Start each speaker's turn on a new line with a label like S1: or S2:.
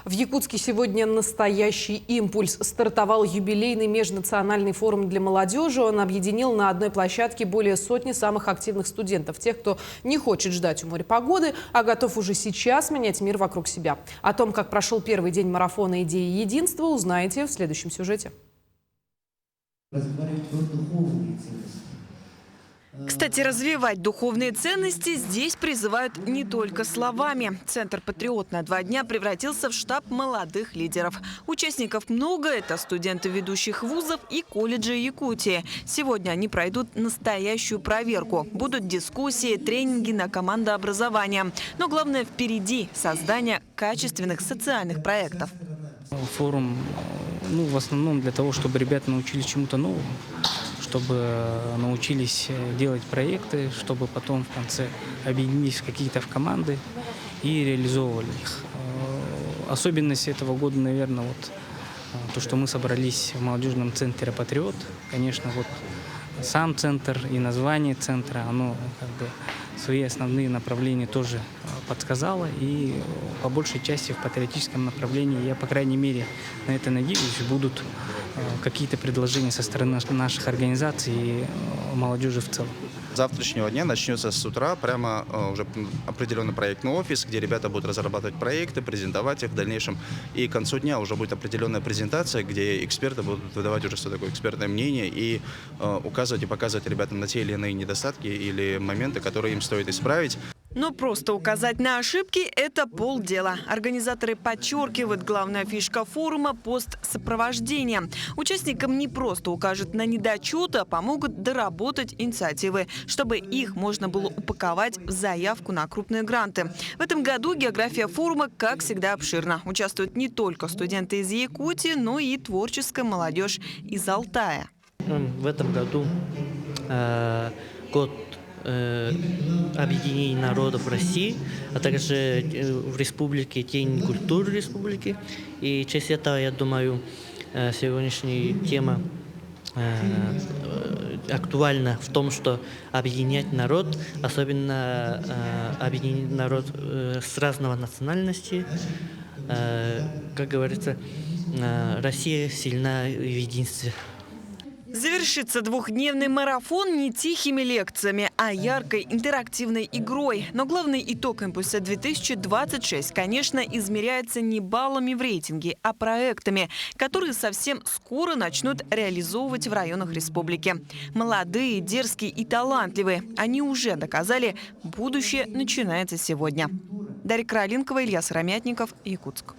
S1: В Якутске сегодня настоящий импульс. Стартовал юбилейный межнациональный форум для молодежи. Он объединил на одной площадке более сотни самых активных студентов. Тех, кто не хочет ждать у моря погоды, а готов уже сейчас менять мир вокруг себя. О том, как прошел первый день марафона «Идеи единства», узнаете в следующем сюжете.
S2: Кстати, развивать духовные ценности здесь призывают не только словами. Центр «Патриот» на 2 дня превратился в штаб молодых лидеров. Участников много – это студенты ведущих вузов и колледжей Якутии. Сегодня они пройдут настоящую проверку. Будут дискуссии, тренинги на командообразование. Но главное впереди – создание качественных социальных проектов.
S3: Форум, в основном для того, чтобы ребята научились чему-то новому, чтобы научились делать проекты, чтобы потом в конце объединились какие-то в команды и реализовывали их. Особенность этого года, наверное, то, что мы собрались в молодежном центре «Патриот». Конечно, сам центр и название центра, оно свои основные направления тоже подсказало. И по большей части в патриотическом направлении, я, по крайней мере, на это надеюсь, будут какие-то предложения со стороны наших организаций и молодежи в целом.
S4: С завтрашнего дня начнется с утра прямо уже определенный проектный офис, где ребята будут разрабатывать проекты, презентовать их в дальнейшем. И к концу дня уже будет определенная презентация, где эксперты будут выдавать уже такое экспертное мнение и указывать и показывать ребятам на те или иные недостатки или моменты, которые им стоит исправить.
S2: Но просто указать на ошибки – это полдела. Организаторы подчеркивают, главная фишка форума – постсопровождение. Участникам не просто укажут на недочеты, а помогут доработать инициативы, чтобы их можно было упаковать в заявку на крупные гранты. В этом году география форума, как всегда, обширна. Участвуют не только студенты из Якутии, но и творческая молодежь из Алтая.
S5: В этом году год объединения народов России, а также в республике День культуры республики. И в честь этого, я думаю, сегодняшняя тема актуальна в том, что объединять народ, особенно объединить народ с разного национальности. Как говорится, Россия сильна в единстве.
S2: Завершится двухдневный марафон не тихими лекциями, а яркой интерактивной игрой. Но главный итог «Импульса 2026», конечно, измеряется не баллами в рейтинге, а проектами, которые совсем скоро начнут реализовывать в районах республики. Молодые, дерзкие и талантливые. Они уже доказали, будущее начинается сегодня. Дарья Кролинкова, Илья Сыромятников, Якутск.